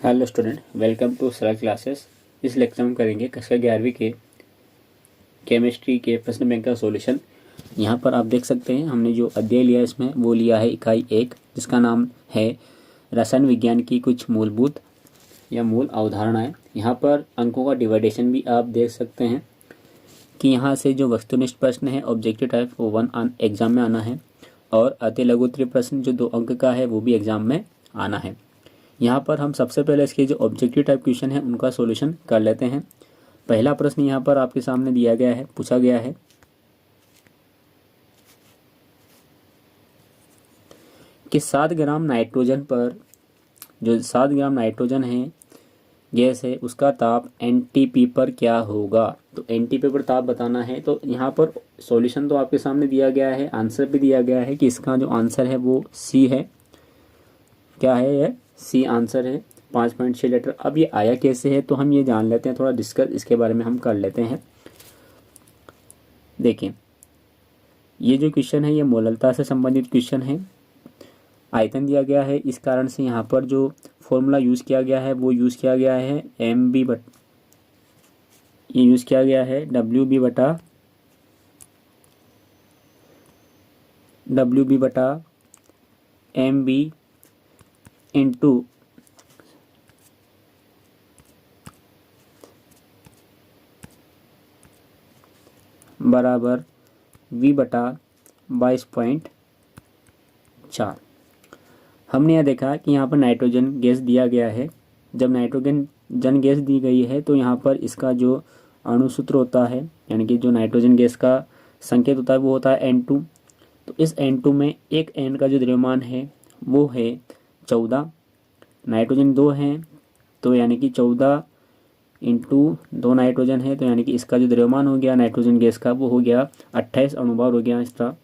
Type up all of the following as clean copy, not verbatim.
Hello student, welcome to सरल classes. इस lecture में करेंगे कक्षा 11वीं के केमिस्ट्री के प्रश्न बैंक का सॉल्यूशन। यहाँ पर आप देख सकते हैं हमने जो अध्याय लिया इसमें वो लिया है इकाई 1, जिसका नाम है रसायन विज्ञान की कुछ मूलभूत या मूल अवधारणाएं। यहाँ पर अंकों का डिवाइडेशन भी आप देख सकते हैं कि यहाँ से जो वस्तुनिष्ठ प्रश्न है ऑब्जेक्टिव टाइप वो 1 एग्जाम में आना है, और अति लघुत्तरीय प्रश्न जो 2 अंक का है वो भी एग्जाम में आना है। यहाँ पर हम सबसे पहले इसके जो ऑब्जेक्टिव टाइप क्वेश्चन है उनका सॉल्यूशन कर लेते हैं। पहला प्रश्न यहाँ पर आपके सामने दिया गया है, पूछा गया है कि 7 ग्राम नाइट्रोजन पर जो 7 ग्राम नाइट्रोजन है गैस है उसका ताप एनटीपी पर क्या होगा। तो एनटीपी पर ताप बताना है। तो यहाँ पर सॉल्यूशन तो आपके सामने दिया गया है, आंसर भी दिया गया है कि इसका जो आंसर है वो सी है। क्या है ये? सी आंसर है, 5.6 लीटर। अब ये आया कैसे है तो हम ये जान लेते हैं, थोड़ा डिस्कस इसके बारे में हम कर लेते हैं। देखिए, ये जो क्वेश्चन है ये मोललता से संबंधित क्वेश्चन है। आयतन दिया गया है, इस कारण से यहाँ पर जो फॉर्मूला यूज़ किया गया है वो यूज़ किया गया है एम बी बट ये यूज़ किया गया है डब्ल्यू बी बटा एम बी इंटू बराबर v बटा 22.4। हमने यह देखा कि यहाँ पर नाइट्रोजन गैस दिया गया है। जब नाइट्रोजन गैस दी गई है तो यहाँ पर इसका जो अणुसूत्र होता है, यानी कि जो नाइट्रोजन गैस का संकेत होता है वो होता है N2। तो इस N2 में एक N का जो द्रव्यमान है वो है 14। नाइट्रोजन 2 हैं तो यानी कि 14 इंटू 2 नाइट्रोजन है, तो यानी कि इसका जो द्रव्यमान हो गया नाइट्रोजन गैस का वो हो गया 28 अणुभार हो गया इसका।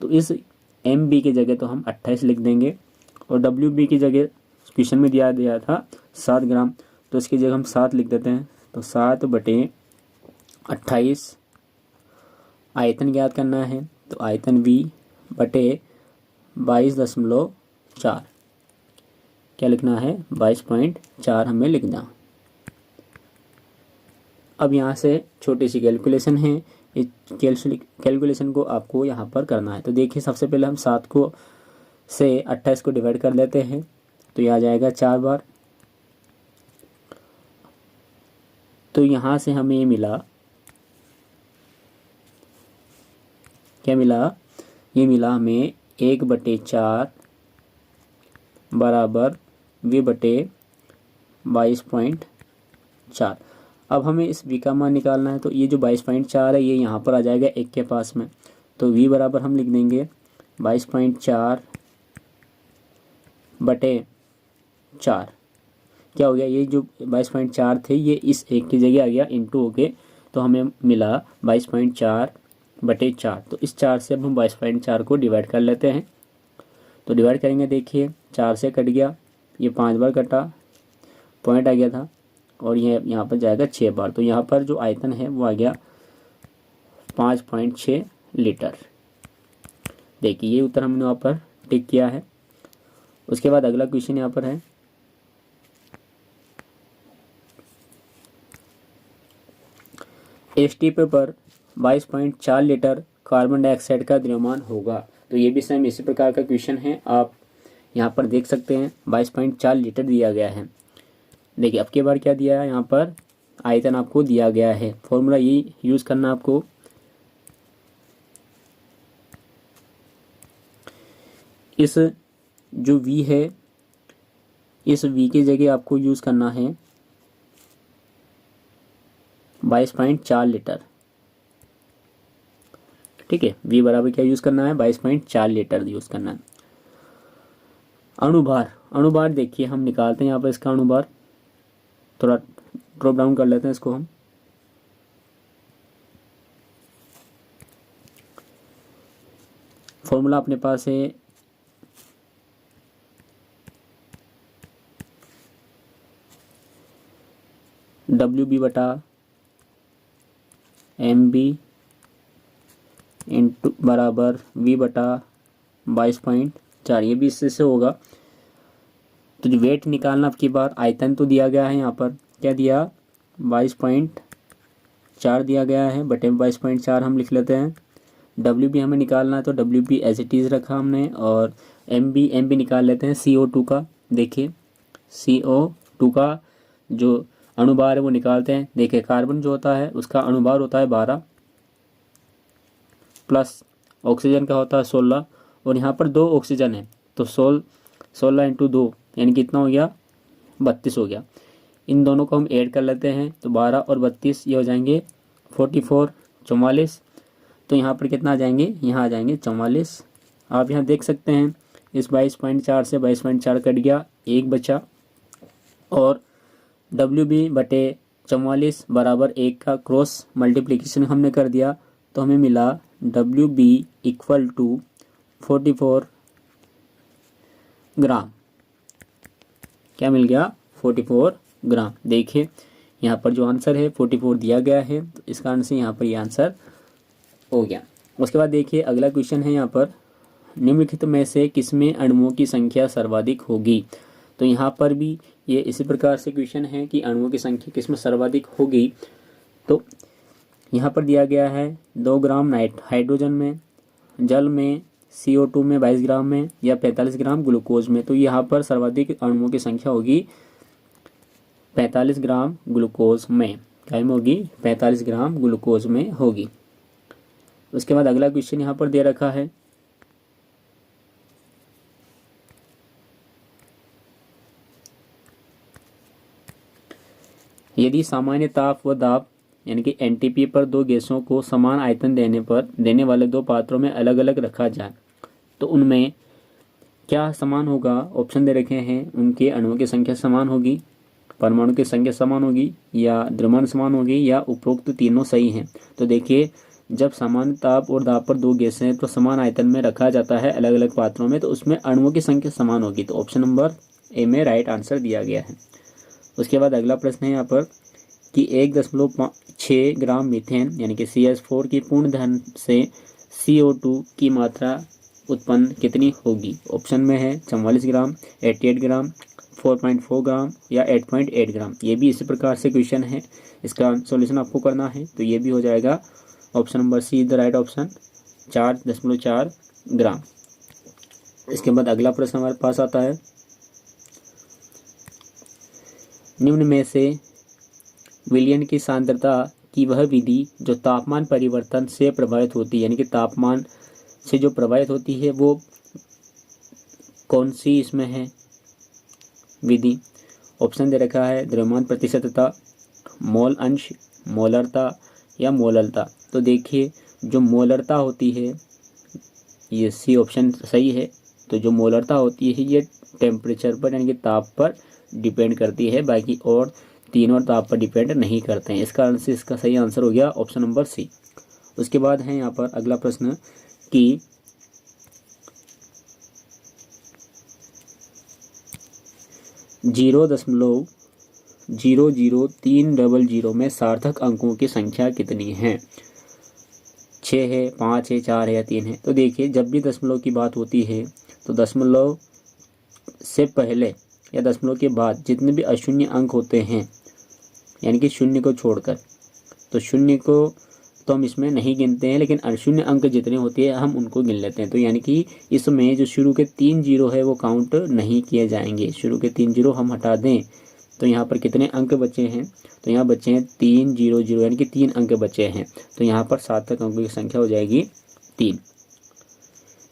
तो इस एम बी की जगह तो हम 28 लिख देंगे, और डब्ल्यू बी की जगह क्वेश्चन में दिया था 7 ग्राम, तो इसकी जगह हम 7 लिख देते हैं। तो 7/28 आयतन ज्ञात करना है, तो आयतन V बटे 22.4 क्या लिखना है? 22.4 हमें लिखना। अब यहाँ से छोटी सी कैलकुलेशन है, इस कैलकुलेशन को आपको यहाँ पर करना है। तो देखिए, सबसे पहले हम 7 को से 28 को डिवाइड कर लेते हैं, तो यह आ जाएगा 4 बार। तो यहाँ से हमें ये मिला, क्या मिला? ये मिला हमें 1/4 बराबर v बटे 22.4। अब हमें इस v का मान निकालना है, तो ये जो 22.4 है ये यहाँ पर आ जाएगा 1 के पास में। तो v बराबर हम लिख देंगे 22.4 बटे 4। क्या हो गया? ये जो 22.4 थे ये इस 1 की जगह आ गया इंटू हो गए, तो हमें मिला 22.4 बटे 4। तो इस 4 से अब हम 22.4 को डिवाइड कर लेते हैं। तो डिवाइड करेंगे, देखिए 4 से कट गया, ये 5 बार कटा, पॉइंट आ गया था, और ये यहाँ पर जाएगा 6 बार। तो यहाँ पर जो आयतन है वो आ गया 5.6 लीटर। देखिए, ये उत्तर हमने वहाँ पर टिक किया है। उसके बाद अगला क्वेश्चन यहाँ पर है, एसटीपी पर 22.4 लीटर कार्बन डाइऑक्साइड का द्रव्यमान होगा। तो ये भी सेम इसी प्रकार का क्वेश्चन है, आप यहाँ पर देख सकते हैं 22.4 लीटर दिया गया है। देखिए, अब की बार क्या दिया है, यहाँ पर आयतन आपको दिया गया है। फॉर्मूला ये यूज़ करना आपको। इस जो V है, इस V की जगह आपको यूज़ करना है 22.4 लीटर। ठीक है, V बराबर क्या यूज़ करना है? 22.4 लीटर यूज़ करना है। अणुभार देखिए हम निकालते हैं यहाँ पर इसका अणुभार, थोड़ा ड्रॉप डाउन कर लेते हैं इसको हम। फॉर्मूला अपने पास है WB बटा MB इंटू बराबर V बटा 22.4। ये भी इससे होगा तो जो वेट निकालना आपकी बार, आयतन तो दिया गया है यहाँ पर, क्या दिया 22.4 दिया गया है, बटे 22.4 हम लिख लेते हैं। डब्ल्यू बी हमें निकालना है तो W B as it is रखा हमने, और एम बी निकाल लेते हैं CO2 का। देखिए CO2 का जो अणुभार है वो निकालते हैं। देखिए कार्बन जो होता है उसका अणुभार होता है 12 प्लस ऑक्सीजन का होता है 16, और यहाँ पर 2 ऑक्सीजन है तो 16 इंटू 2 यानी कितना हो गया 32 हो गया। इन दोनों को हम ऐड कर लेते हैं तो 12 और 32 ये हो जाएंगे 44 44। तो यहाँ पर कितना आ जाएंगे, यहाँ आ जाएंगे 44। आप यहाँ देख सकते हैं इस 22.4 से 22.4 कट गया, 1 बचा, और WB बटे 44 बराबर 1 का क्रॉस मल्टीप्लिकेशन हमने कर दिया तो हमें मिला WB इक्वल टू 44 ग्राम। क्या मिल गया 44 ग्राम। देखिए यहाँ पर जो आंसर है 44 दिया गया है, तो इस कारण से यहाँ पर ये आंसर हो गया। उसके बाद देखिए अगला क्वेश्चन है यहाँ पर, निम्नलिखित में से किसमें अणुओं की संख्या सर्वाधिक होगी। तो यहाँ पर भी ये इसी प्रकार से क्वेश्चन है कि अणुओं की संख्या किसमें सर्वाधिक होगी। तो यहाँ पर दिया गया है 2 ग्राम हाइड्रोजन में, जल में, CO2 में 22 ग्राम में, या 45 ग्राम ग्लूकोज में। तो यहाँ पर सर्वाधिक अणुओं की संख्या होगी 45 ग्राम ग्लूकोज में। क्या में होगी 45 ग्राम ग्लूकोज में होगी। उसके बाद अगला क्वेश्चन यहाँ पर दे रखा है, यदि सामान्य ताप व दाब यानी कि NTP पर 2 गैसों को समान आयतन देने वाले 2 पात्रों में अलग अलग रखा जाए तो उनमें क्या समान होगा। ऑप्शन दे रखे हैं, उनके अणुओं की संख्या समान होगी, परमाणु की संख्या समान होगी, या द्रव्यमान समान होगी, या उपरोक्त तीनों सही हैं। तो देखिए जब समान ताप और दाब पर 2 गैसें तो समान आयतन में रखा जाता है अलग अलग पात्रों में, तो उसमें अणुओं की संख्या समान होगी। तो ऑप्शन नंबर ए में राइट आंसर दिया गया है। उसके बाद अगला प्रश्न है यहाँ पर कि 1.6 ग्राम मीथेन यानी कि CH4 की पूर्ण दहन से CO2 की मात्रा उत्पन्न कितनी होगी। ऑप्शन में है 44 ग्राम, 88 ग्राम, 4.4 ग्राम, या 8.8 ग्राम। ये भी इसी प्रकार से क्वेश्चन है, इसका सॉल्यूशन आपको करना है। तो ये भी हो जाएगा option number see the right option, 4.4 ग्राम। इसके बाद अगला प्रश्न हमारे पास आता है, निम्न में से विलयन की सांद्रता की वह विधि जो तापमान परिवर्तन से प्रभावित होती है, यानी कि तापमान से जो प्रभावित होती है वो कौन सी इसमें है विधि। ऑप्शन दे रखा है द्रव्यमान प्रतिशतता, मोल अंश, मोलरता, या मोललता। तो देखिए जो मोलरता होती है ये सी ऑप्शन सही है। तो जो मोलरता होती है ये टेम्परेचर पर यानी कि ताप पर डिपेंड करती है, बाकी और तीनों ताप पर डिपेंड नहीं करते हैं। इस कारण से इसका सही आंसर हो गया ऑप्शन नंबर सी। उसके बाद है यहाँ पर अगला प्रश्न कि 0.00300 में सार्थक अंकों की संख्या कितनी है। 6 है, 5 है, 4 है, या 3 है। तो देखिए जब भी दशमलव की बात होती है तो दशमलव से पहले या दशमलव के बाद जितने भी अशून्य अंक होते हैं यानी कि शून्य को छोड़कर, तो शून्य को तो हम इसमें नहीं गिनते हैं, लेकिन अशून्य अंक जितने होते हैं हम उनको गिन लेते हैं। तो यानी कि इसमें जो शुरू के 3 जीरो है वो काउंट नहीं किए जाएंगे। शुरू के 3 जीरो हम हटा दें तो यहाँ पर कितने अंक बचे हैं, तो यहाँ बचे हैं 300 यानी कि 3 अंक बचे हैं। तो यहाँ पर सार्थक अंकों की संख्या हो जाएगी 3।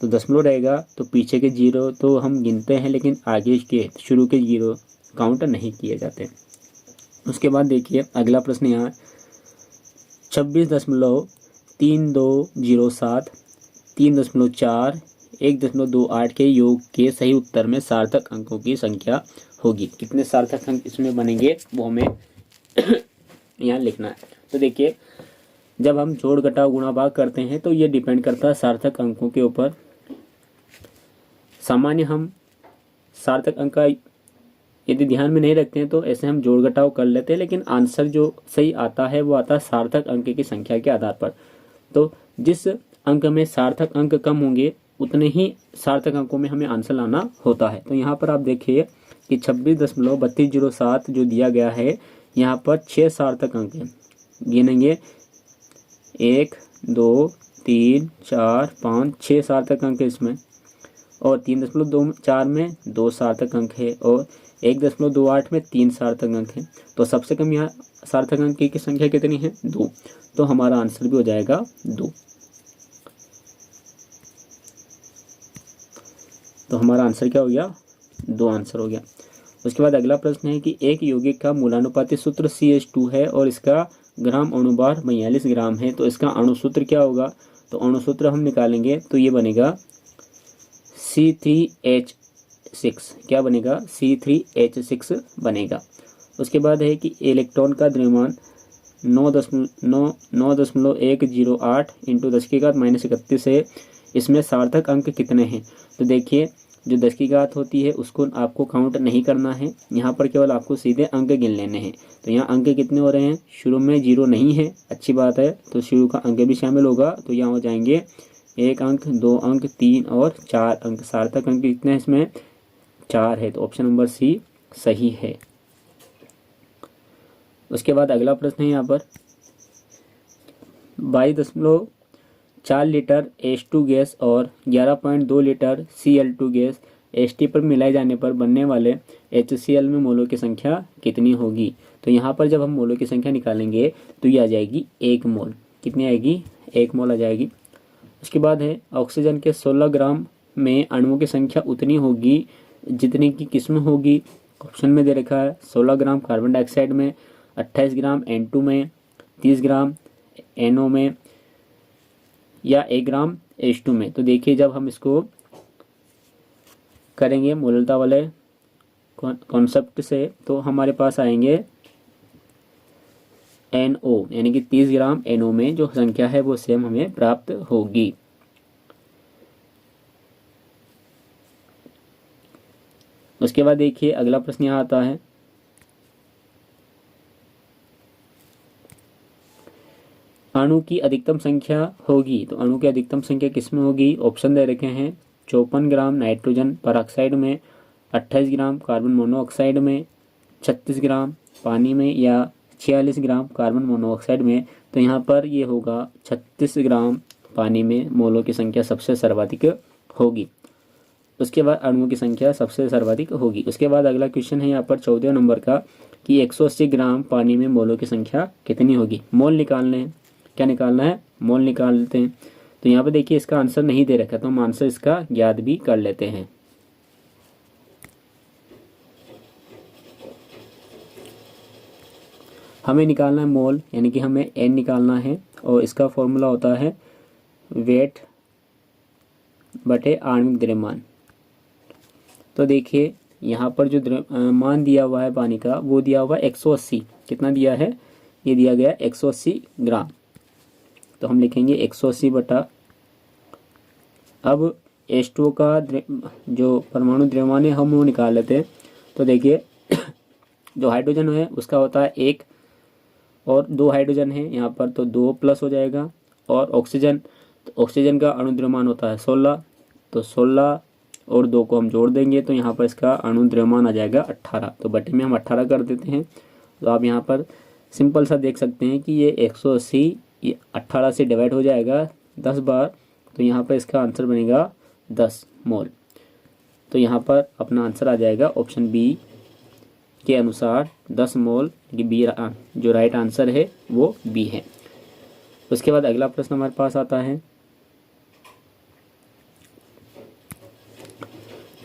तो दशमलव रहेगा तो पीछे के जीरो तो हम गिनते हैं, लेकिन आगे के शुरू के जीरो काउंट नहीं किए जाते। उसके बाद देखिए अगला प्रश्न यहाँ 26.3207, 3.4, 1.28 के योग के सही उत्तर में सार्थक अंकों की संख्या होगी। कितने सार्थक अंक इसमें बनेंगे वो हमें यहाँ लिखना है। तो देखिए जब हम जोड़ घटाव गुणा भाग करते हैं तो ये डिपेंड करता है सार्थक अंकों के ऊपर। सामान्य हम सार्थक अंक का यदि ध्यान में नहीं रखते हैं तो ऐसे हम जोड़ घटाव कर लेते हैं, लेकिन आंसर जो सही आता है वो आता है सार्थक अंक की संख्या के आधार पर। तो जिस अंक में सार्थक अंक कम होंगे उतने ही सार्थक अंकों में हमें आंसर लाना होता है। तो यहाँ पर आप देखिए कि 26.3207 जो दिया गया है यहाँ पर 6 सार्थक अंक हैं। गिनेंगे 1 2 3 4 5 6 सार्थक अंक है इसमें, और 3.24 में 2 सार्थक अंक है, और 1.28 में 3 सार्थक अंक है। तो सबसे कम यहाँ सार्थक अंक की संख्या कितनी है? 2। तो हमारा आंसर भी हो जाएगा 2। तो हमारा आंसर क्या हो गया? 2 आंसर हो गया। उसके बाद अगला प्रश्न है कि एक यौगिक का मूलानुपाती सूत्र CH2 है और इसका ग्राम अणुभार 42 ग्राम है, तो इसका अणुसूत्र क्या होगा? तो अणुसूत्र हम निकालेंगे तो ये बनेगा C3H6। क्या बनेगा? C3H6 बनेगा। उसके बाद है कि इलेक्ट्रॉन का द्रव्यमान 9.108 इंटू 10⁻31 है। इसमें सार्थक अंक कितने हैं? तो देखिए, जो 10 की घात होती है उसको आपको काउंट नहीं करना है, यहाँ पर केवल आपको सीधे अंक गिन लेने हैं। तो यहाँ अंक कितने हो रहे हैं? शुरू में 0 नहीं है, अच्छी बात है, तो शुरू का अंक भी शामिल होगा। तो यहाँ हो जाएंगे 1 अंक, 2 अंक, 3 और 4 अंक। सार्थक अंक कितने हैं इसमें? 4 है। तो ऑप्शन नंबर सी सही है। उसके बाद अगला प्रश्न है यहाँ पर 22.4 लीटर H2 गैस और 11.2 लीटर Cl2 गैस Ht पर मिलाए जाने पर बनने वाले HCl में मोलों की संख्या कितनी होगी? तो यहाँ पर जब हम मोलों की संख्या निकालेंगे तो ये आ जाएगी 1 मोल। कितनी आएगी? 1 मोल आ जाएगी। उसके बाद है ऑक्सीजन के 16 ग्राम में अणुओं की संख्या उतनी होगी जितनी की किस्म होगी। ऑप्शन में दे रखा है 16 ग्राम कार्बन डाइऑक्साइड में, 28 ग्राम N2 में, 30 ग्राम NO में, या 1 ग्राम H2 में। तो देखिए, जब हम इसको करेंगे मोलता वाले कॉन्सेप्ट से तो हमारे पास आएंगे NO, यानी कि 30 ग्राम NO में जो संख्या है वो सेम हमें प्राप्त होगी। उसके बाद देखिए अगला प्रश्न यहाँ आता है अणु की अधिकतम संख्या होगी। तो अणु की अधिकतम संख्या किसमें होगी? ऑप्शन दे रखे हैं 54 ग्राम नाइट्रोजन पर ऑक्साइड में, 28 ग्राम कार्बन मोनोऑक्साइड में, 36 ग्राम पानी में, या 46 ग्राम कार्बन मोनोऑक्साइड में। तो यहाँ पर ये होगा 36 ग्राम पानी में मोलों की संख्या सबसे सर्वाधिक होगी। उसके बाद अणुओं की संख्या सबसे सर्वाधिक होगी। उसके बाद अगला क्वेश्चन है यहाँ पर 14 नंबर का कि 180 ग्राम पानी में मोलों की संख्या कितनी होगी? मोल निकालने हैं। क्या निकालना है? मोल निकाल लेते हैं। तो यहाँ पे देखिए इसका आंसर नहीं दे रखा, तो हम आंसर इसका ज्ञात भी कर लेते हैं। हमें निकालना है मोल, यानी कि हमें N निकालना है, और इसका फॉर्मूला होता है वेट बटे आणविक द्रव्यमान। तो देखिए यहाँ पर जो मान दिया हुआ है पानी का वो दिया हुआ है 180। कितना दिया है? ये दिया गया 180 ग्राम। तो हम लिखेंगे 180 बटा, अब H2O का जो परमाणु द्रव्यमान है हम वो निकाल लेते हैं। तो देखिए जो हाइड्रोजन है उसका होता है 1 और 2 हाइड्रोजन है यहाँ पर, तो 2 प्लस हो जाएगा। और ऑक्सीजन, तो ऑक्सीजन का अणु द्रव्यमान होता है 16, तो 16 और 2 को हम जोड़ देंगे तो यहाँ पर इसका अणु द्रव्यमान आ जाएगा 18। तो बटे में हम 18 कर देते हैं। तो आप यहाँ पर सिंपल सा देख सकते हैं कि ये 180 ये 18 से डिवाइड हो जाएगा 10 बार, तो यहाँ पर इसका आंसर बनेगा 10 मोल। तो यहाँ पर अपना आंसर आ जाएगा ऑप्शन बी के अनुसार 10 मोल, कि बी जो राइट आंसर है वो बी है। उसके बाद अगला प्रश्न हमारे पास आता है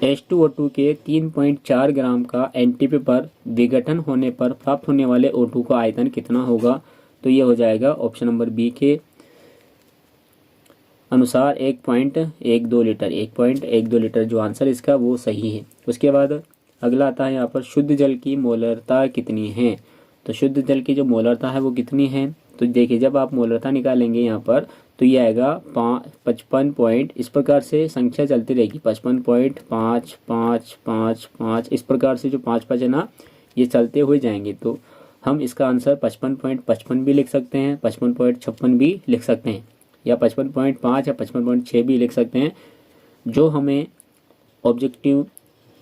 H2O2 के 3.4 ग्राम का एनटीपी पर विघटन होने पर प्राप्त होने वाले O2 का आयतन कितना होगा? तो ये हो जाएगा ऑप्शन नंबर बी के अनुसार 1.12 लीटर। 1.12 लीटर जो आंसर इसका वो सही है। उसके बाद अगला आता है यहाँ पर शुद्ध जल की मोलरता कितनी है? तो शुद्ध जल की जो मोलरता है वो कितनी है? तो देखिए जब आप मोलरता निकालेंगे यहाँ पर तो ये आएगा 55 पॉइंट, इस प्रकार से संख्या चलती रहेगी 55.55555, इस प्रकार से जो 5 है ना ये चलते हुए जाएंगे। तो हम इसका आंसर 55.55 भी लिख सकते हैं, 55.56 भी लिख सकते हैं, या 55.5 या 55.6 भी लिख सकते हैं। जो हमें ऑब्जेक्टिव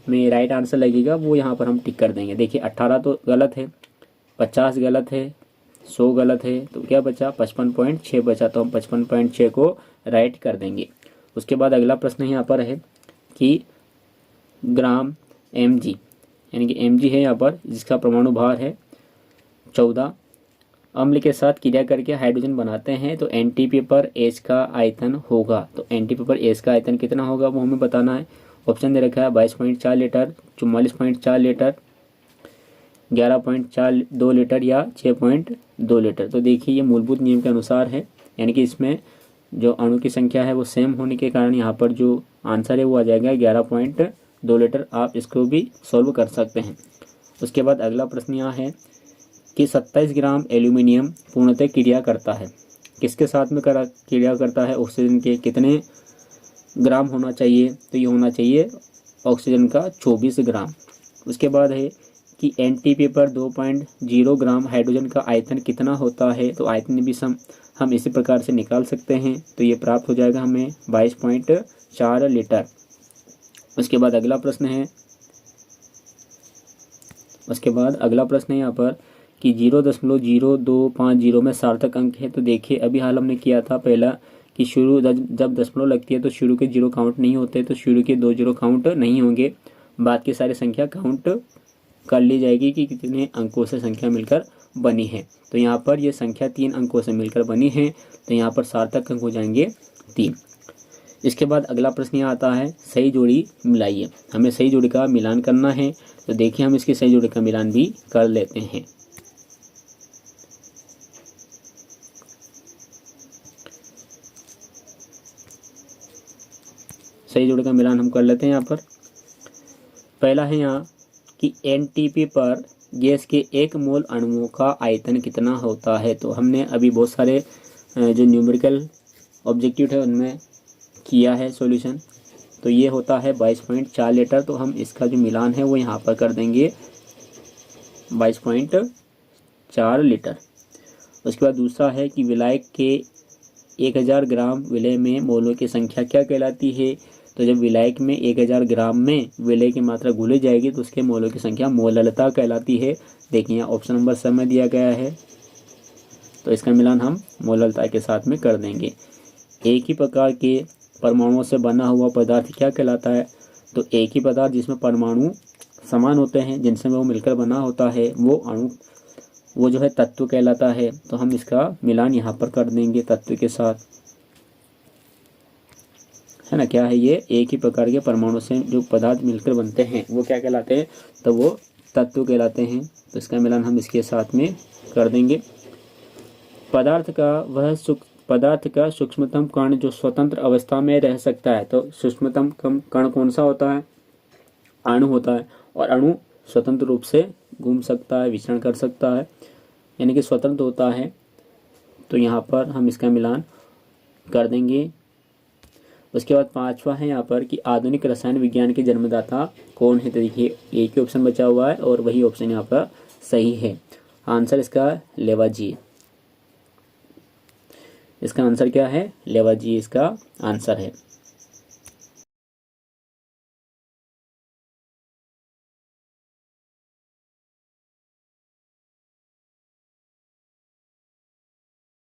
में राइट आंसर लगेगा वो यहाँ पर हम टिक कर देंगे। देखिए 18 तो गलत है, 50 गलत है, 100 गलत है, तो क्या बचा 55.6 बचा, तो हम 55.6 को राइट कर देंगे। उसके बाद अगला प्रश्न यहाँ पर है कि ग्राम mg, यानी कि mg है यहाँ पर, जिसका परमाणु भार है 14, अम्ल के साथ क्रिया करके हाइड्रोजन बनाते हैं तो एनटीपी पर H का आयतन होगा। तो एनटीपी पर H का आयतन कितना होगा वो हमें बताना है। ऑप्शन दे रखा है 22.4 लीटर, 44.4 लीटर, 11.42 लीटर या 6.2 लीटर। तो देखिए ये मूलभूत नियम के अनुसार है, यानी कि इसमें जो अणु की संख्या है वो सेम होने के कारण यहाँ पर जो आंसर है वो आ जाएगा 11.2 लीटर। आप इसको भी सॉल्व कर सकते हैं। उसके बाद अगला प्रश्न यहाँ है कि 27 ग्राम एल्यूमिनियम पूर्णतः क्रिया करता है, किसके साथ में क्रिया करता है, ऑक्सीजन के कितने ग्राम होना चाहिए, तो ये होना चाहिए ऑक्सीजन का 24 ग्राम। उसके बाद है कि एनटीपी पर 2.0 ग्राम हाइड्रोजन का आयतन कितना होता है, तो आयतन भी हम इसी प्रकार से निकाल सकते हैं, तो ये प्राप्त हो जाएगा हमें 22.4 लीटर। उसके बाद अगला प्रश्न है यहाँ पर कि 0.0250 में सार्थक अंक है। तो देखिए अभी हाल हमने किया था पहला कि शुरू जब दशमलव लगती है तो शुरू के 0 काउंट नहीं होते, तो शुरू के 2 0 काउंट नहीं होंगे, बाद की सारी संख्या काउंट कर ली जाएगी कि कितने अंकों से संख्या मिलकर बनी है। तो यहाँ पर ये संख्या 3 अंकों से मिलकर बनी है, तो यहाँ पर सार्थक अंक हो जाएंगे 3। इसके बाद अगला प्रश्न यहाँ आता है सही जोड़ी मिलाइए। हमें सही जोड़ी का मिलान करना है, तो देखिए हम इसकी सही जोड़ी का मिलान भी कर लेते हैं। सही जोड़ी का मिलान हम कर लेते हैं। यहाँ पर पहला है यहाँ कि एनटीपी पर गैस के 1 मोल अणुओं का आयतन कितना होता है। तो हमने अभी बहुत सारे जो न्यूमेरिकल ऑब्जेक्टिव है उनमें किया है सॉल्यूशन, तो ये होता है 22.4 लीटर। तो हम इसका जो मिलान है वो यहाँ पर कर देंगे 22.4 लीटर। उसके बाद दूसरा है कि विलायक के 1000 ग्राम विलय में मोलों की संख्या क्या कहलाती है। तो जब विलायक में 1000 ग्राम में विलय की मात्रा घुली जाएगी तो उसके मोलों की संख्या मोललता कहलाती है। देखिए यहाँ ऑप्शन नंबर समय दिया गया है, तो इसका मिलान हम मोललता के साथ में कर देंगे। एक ही प्रकार के परमाणुओं से बना हुआ पदार्थ क्या कहलाता है। तो एक ही पदार्थ जिसमें परमाणु समान होते हैं, जिनसे वो मिलकर बना होता है, वो जो है तत्व कहलाता है। तो हम इसका मिलान यहाँ पर कर देंगे तत्व के साथ, है ना। क्या है ये, एक ही प्रकार के परमाणु से जो पदार्थ मिलकर बनते हैं वो क्या कहलाते हैं, तो वो तत्व कहलाते हैं। तो इसका मिलान हम इसके साथ में कर देंगे। पदार्थ का सूक्ष्मतम कण जो स्वतंत्र अवस्था में रह सकता है। तो सूक्ष्मतम कण कौन सा होता है, अणु होता है, और अणु स्वतंत्र रूप से घूम सकता है, विचरण कर सकता है, यानी कि स्वतंत्र होता है। तो यहाँ पर हम इसका मिलान कर देंगे। उसके बाद 5वां है यहाँ पर कि आधुनिक रसायन विज्ञान के जन्मदाता कौन है। तो देखिए एक ही ऑप्शन बचा हुआ है और वही ऑप्शन यहाँ पर सही है। आंसर इसका लेवाजी, इसका आंसर क्या है, लेवाजी इसका आंसर है।